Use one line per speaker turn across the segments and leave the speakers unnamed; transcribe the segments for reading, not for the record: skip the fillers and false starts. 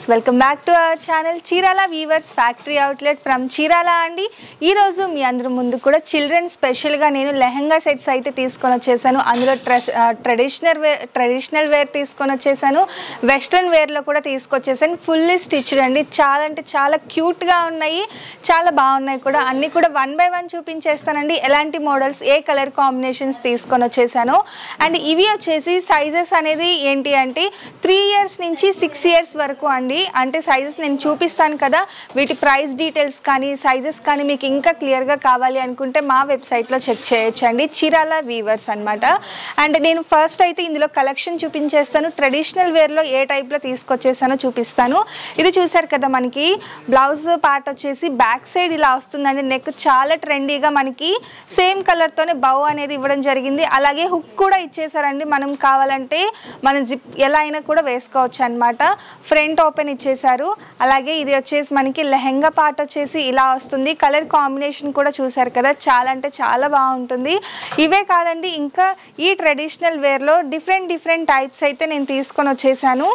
Friends, welcome back to our channel Chirala weavers factory outlet from Chirala అండి. ఈరోజు మీ అందరి ముందు కూడా చిల్డ్రన్ స్పెషల్గా నేను లెహంగా సెట్స్ అయితే తీసుకొని వచ్చేసాను. అందులో ట్రెడిషనల్ వేర్ తీసుకొని వచ్చేసాను, వెస్ట్రన్ వేర్లో కూడా తీసుకొచ్చేసాను. ఫుల్లీ స్టిచ్డ్ అండి, చాలా అంటే చాలా క్యూట్గా ఉన్నాయి, చాలా బాగున్నాయి కూడా. అన్నీ కూడా 1 by 1 చూపించేస్తానండి. ఎలాంటి మోడల్స్, ఏ కలర్ కాంబినేషన్స్ తీసుకొని వచ్చేసాను. అండ్ ఇవి వచ్చేసి సైజెస్ అనేది ఏంటి అంటే 3 years నుంచి 6 years వరకు అండి. అంటే సైజెస్ నేను చూపిస్తాను కదా, వీటి ప్రైస్ డీటెయిల్స్ కానీ సైజెస్ కానీ మీకు ఇంకా క్లియర్గా కావాలి అనుకుంటే మా వెబ్సైట్లో చెక్ చేయొచ్చండి, చీరాల వీవర్స్ అనమాట. అండ్ నేను ఫస్ట్ అయితే ఇందులో కలెక్షన్ చూపించేస్తాను. ట్రెడిషనల్ వేర్లో ఏ టైప్లో తీసుకొచ్చేసానో చూపిస్తాను. ఇది చూసారు కదా, మనకి బ్లౌజ్ పార్ట్ వచ్చేసి బ్యాక్ సైడ్ ఇలా వస్తుందండి. నెక్ చాలా ట్రెండీగా మనకి సేమ్ కలర్తోనే బౌ అనేది ఇవ్వడం జరిగింది. అలాగే హుక్ కూడా ఇచ్చేసారండి, మనం కావాలంటే మనం జిప్ ఎలా అయినా కూడా వేసుకోవచ్చు అనమాట. ఫ్రంట్ ఓపెన్ ఇచ్చేసారు. అలాగే ఇది వచ్చేసి మనకి లెహంగా పార్ట్ వచ్చేసి ఇలా వస్తుంది. కలర్ కాంబినేషన్ కూడా చూసారు కదా, చాలా అంటే చాలా బాగుంటుంది. ఇవే కాదండి, ఇంకా ఈ ట్రెడిషనల్ వేర్లో డిఫరెంట్ టైప్స్ అయితే నేను తీసుకొని వచ్చేసాను.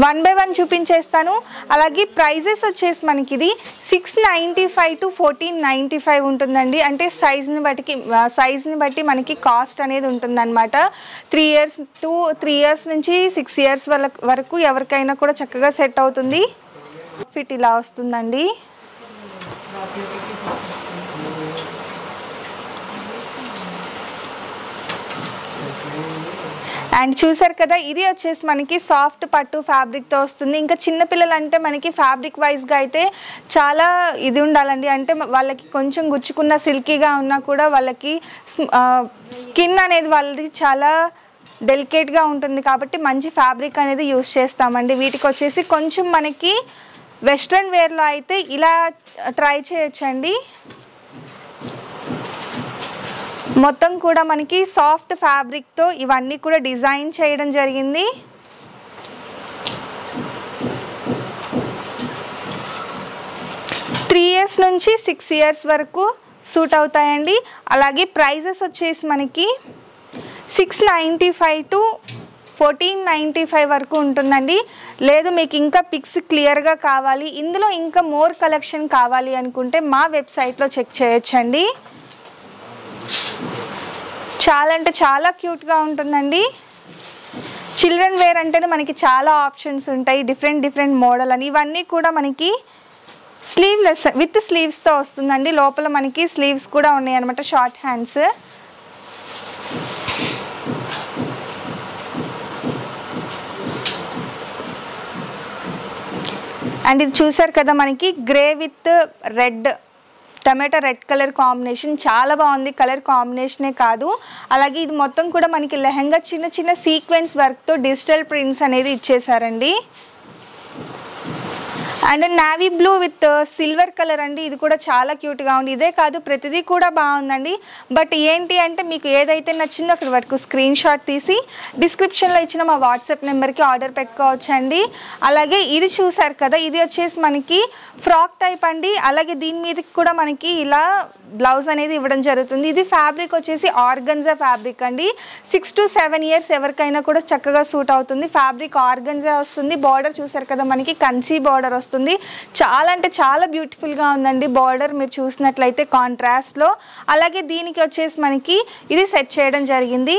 1 by 1 చూపించేస్తాను. అలాగే ప్రైజెస్ వచ్చేసి మనకి ఇది 695 to 1495 ఉంటుందండి. అంటే సైజ్ని బట్టి మనకి కాస్ట్ అనేది ఉంటుందన్నమాట. 3 years నుంచి 6 years వరకు ఎవరికైనా కూడా చక్కగా సెట్ అవుతుంది. ఫిట్ ఇలా వస్తుందండి. అండ్ చూసారు కదా, ఇది వచ్చేసి మనకి సాఫ్ట్ పట్టు ఫ్యాబ్రిక్తో వస్తుంది. ఇంకా చిన్నపిల్లలు అంటే మనకి ఫ్యాబ్రిక్ వైజ్గా అయితే చాలా ఇది ఉండాలండి. అంటే వాళ్ళకి కొంచెం గుచ్చుకున్న సిల్కీగా ఉన్నా కూడా వాళ్ళకి స్కిన్ అనేది వాళ్ళది చాలా డెలికేట్గా ఉంటుంది కాబట్టి మంచి ఫ్యాబ్రిక్ అనేది యూస్ చేస్తామండి. వీటికి వచ్చేసి కొంచెం మనకి వెస్ట్రన్ వేర్లో అయితే ఇలా ట్రై చేయొచ్చండి. మొత్తం కూడా మనకి సాఫ్ట్ ఫ్యాబ్రిక్తో ఇవన్నీ కూడా డిజైన్ చేయడం జరిగింది. త్రీ ఇయర్స్ నుంచి 6 years వరకు సూట్ అవుతాయండి. అలాగే ప్రైజెస్ వచ్చేసి మనకి 695 to 1495 వరకు ఉంటుందండి. లేదు మీకు ఇంకా పిక్స్ క్లియర్గా కావాలి, ఇందులో ఇంకా మోర్ కలెక్షన్ కావాలి అనుకుంటే మా వెబ్సైట్లో చెక్ చేయొచ్చండి. చాలా అంటే చాలా క్యూట్గా ఉంటుందండి. చిల్డ్రన్ వేర్ అంటేనే మనకి చాలా ఆప్షన్స్ ఉంటాయి, డిఫరెంట్ మోడల్ అని. ఇవన్నీ కూడా మనకి స్లీవ్లెస్ విత్ స్లీవ్స్తో వస్తుందండి. లోపల మనకి స్లీవ్స్ కూడా ఉన్నాయి అనమాట, షార్ట్ హ్యాండ్స్. అండ్ ఇది చూసారు కదా, మనకి grey with red, tomato red colour combination చాలా బాగుంది. కలర్ కాంబినేషనే కాదు, అలాగే ఇది మొత్తం కూడా మనకి లెహంగా చిన్న సీక్వెన్స్ వర్క్తో డిజిటల్ ప్రింట్స్ అనేది ఇచ్చేసారండి. And navy blue with silver colour అండి, ఇది కూడా చాలా క్యూట్గా ఉంది. ఇదే కాదు ప్రతిదీ కూడా బాగుందండి. బట్ ఏంటి అంటే మీకు ఏదైతే నచ్చిందో అక్కడి వరకు స్క్రీన్ షాట్ తీసి డిస్క్రిప్షన్లో ఇచ్చిన మా వాట్సాప్ నెంబర్కి ఆర్డర్ పెట్టుకోవచ్చండి. అలాగే ఇది చూసారు కదా, ఇది వచ్చేసి మనకి ఫ్రాక్ టైప్ అండి. అలాగే దీని మీదకి కూడా మనకి ఇలా బ్లౌజ్ అనేది ఇవ్వడం జరుగుతుంది. ఇది ఫ్యాబ్రిక్ వచ్చేసి ఆర్గంజా ఫ్యాబ్రిక్ అండి. 6 to 7 years ఎవరికైనా కూడా చక్కగా సూట్ అవుతుంది. ఫ్యాబ్రిక్ ఆర్గంజా వస్తుంది. బార్డర్ చూసారు కదా, మనకి కంచి బార్డర్ వస్తుంది. చాలా అంటే చాలా బ్యూటిఫుల్గా ఉందండి బార్డర్, మీరు చూసినట్లయితే కాంట్రాస్ట్లో. అలాగే దీనికి వచ్చేసి మనకి ఇది సెట్ చేయడం జరిగింది.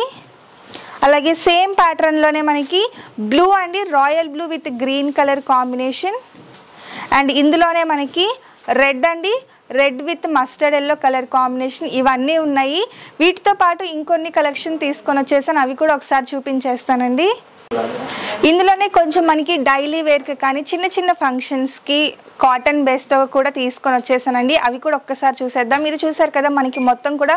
అలాగే సేమ్ ప్యాటర్న్లోనే మనకి బ్లూ అండి, royal blue with green colour combination. And ఇందులోనే మనకి రెడ్ అండి, red with mustard yellow colour combination. ఇవన్నీ ఉన్నాయి. వీటితో పాటు ఇంకొన్ని కలెక్షన్ తీసుకొని వచ్చేసాను, అవి కూడా ఒకసారి చూపించేస్తానండి. ఇందులోనే కొంచెం మనకి డైలీ వేర్కి కానీ చిన్న ఫంక్షన్స్కి కాటన్ బేస్తో కూడా తీసుకొని వచ్చేసానండి. అవి కూడా ఒక్కసారి చూసేద్దాం. మీరు చూసారు కదా, మనకి మొత్తం కూడా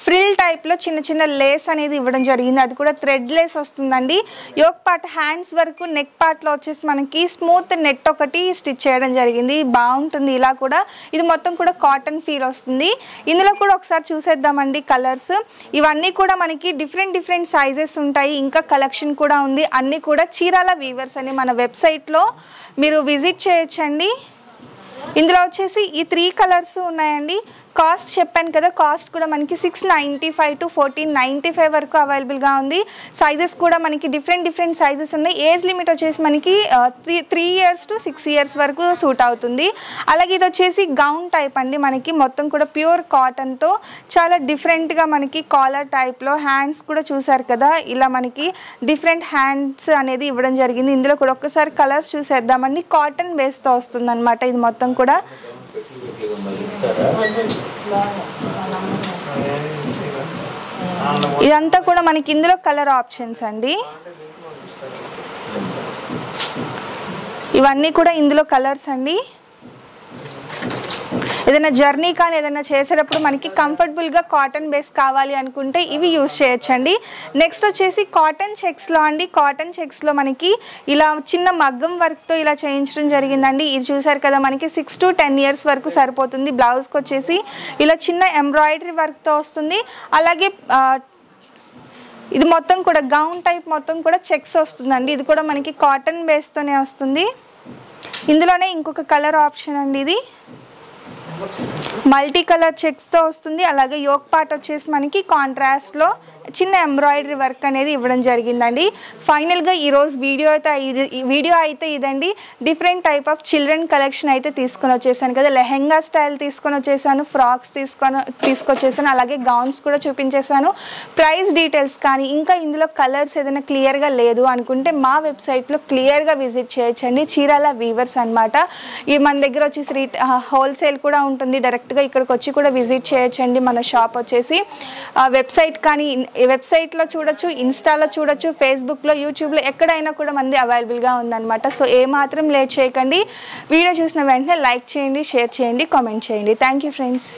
ఫ్రిల్ టైప్లో చిన్న లేస్ అనేది ఇవ్వడం జరిగింది. అది కూడా థ్రెడ్ లేస్ వస్తుందండి. యోక్ పార్ట్ హ్యాండ్స్ వరకు నెక్ పార్ట్లో వచ్చేసి మనకి స్మూత్ నెట్ ఒకటి స్టిచ్ చేయడం జరిగింది. బాగుంటుంది ఇలా కూడా. ఇది మొత్తం కూడా కాటన్ ఫీల్ వస్తుంది. ఇందులో కూడా ఒకసారి చూసేద్దామండి కలర్స్. ఇవన్నీ కూడా మనకి డిఫరెంట్ సైజెస్ ఉంటాయి. ఇంకా కలెక్షన్ కూడా ఉంది. అన్నీ కూడా చీరాల వీవర్స్ అని మన వెబ్సైట్లో మీరు విజిట్ చేయొచ్చండి. ఇందులో వచ్చేసి ఈ 3 కలర్స్ ఉన్నాయండి. కాస్ట్ చెప్పాను కదా, కాస్ట్ కూడా మనకి 695 to 1495 వరకు అవైలబుల్గా ఉంది. సైజెస్ కూడా మనకి డిఫరెంట్ సైజెస్ ఉన్నాయి. ఏజ్ లిమిట్ వచ్చేసి మనకి 3 years to 6 years వరకు సూట్ అవుతుంది. అలాగే ఇది వచ్చేసి గౌన్ టైప్ అండి, మనకి మొత్తం కూడా ప్యూర్ కాటన్తో చాలా డిఫరెంట్గా మనకి కాలర్ టైప్లో, హ్యాండ్స్ కూడా చూసారు కదా ఇలా మనకి డిఫరెంట్ హ్యాండ్స్ అనేది ఇవ్వడం జరిగింది. ఇందులో కూడా ఒక్కసారి కలర్స్ చూసేద్దామండి. కాటన్ బేస్తో వస్తుంది అనమాట ఇది మొత్తం కూడా. ఇదంతా కూడా మనకి ఇందులో కలర్ ఆప్షన్స్ అండి, ఇవన్నీ కూడా ఇందులో కలర్స్ అండి. ఏదైనా జర్నీ కానీ ఏదైనా చేసేటప్పుడు మనకి కంఫర్టబుల్గా కాటన్ బేస్ కావాలి అనుకుంటే ఇవి యూజ్ చేయొచ్చండి. నెక్స్ట్ వచ్చేసి కాటన్ చెక్స్లో అండి, కాటన్ చెక్స్లో మనకి ఇలా చిన్న మగ్గం వర్క్తో ఇలా చేయించడం జరిగిందండి. ఇది చూసారు కదా మనకి 6 to 10 years వరకు సరిపోతుంది. బ్లౌజ్కి వచ్చేసి ఇలా చిన్న ఎంబ్రాయిడరీ వర్క్తో వస్తుంది. అలాగే ఇది మొత్తం కూడా గౌన్ టైప్ మొత్తం కూడా చెక్స్ వస్తుందండి. ఇది కూడా మనకి కాటన్ బేస్తోనే వస్తుంది. ఇందులోనే ఇంకొక కలర్ ఆప్షన్ అండి, ఇది మల్టీ కలర్ చెక్స్తో వస్తుంది. అలాగే యోక్ పార్ట్ వచ్చేసి మనకి కాంట్రాస్ట్లో చిన్న ఎంబ్రాయిడరీ వర్క్ అనేది ఇవ్వడం జరిగిందండి. ఫైనల్గా ఈరోజు వీడియో అయితే ఇదండి. Different type of children collection అయితే తీసుకొని వచ్చేసాను కదా. లెహెంగా స్టైల్ తీసుకొని వచ్చేసాను, ఫ్రాక్స్ తీసుకొచ్చేసాను, అలాగే గౌన్స్ కూడా చూపించేసాను. ప్రైస్ డీటెయిల్స్ కానీ ఇంకా ఇందులో కలర్స్ ఏదైనా క్లియర్గా లేదు అనుకుంటే మా వెబ్సైట్లో క్లియర్గా విజిట్ చేయొచ్చండి. చీరాల వీవర్స్ అనమాట. ఈ మన దగ్గర వచ్చేసి హోల్సేల్ కూడా ఉంటుంది. డైరెక్ట్గా ఇక్కడికి వచ్చి కూడా విజిట్ చేయొచ్చండి. మన షాప్ వచ్చేసి వెబ్సైట్ కానీ వెబ్సైట్లో చూడొచ్చు, ఇన్స్టాలో చూడొచ్చు, ఫేస్బుక్లో, యూట్యూబ్లో ఎక్కడైనా కూడా మనది అవైలబుల్గా ఉందన్నమాట. సో ఏమాత్రం లేట్ చేయకండి. వీడియో చూసిన వెంటనే లైక్ చేయండి, షేర్ చేయండి, కామెంట్ చేయండి. Thank you friends.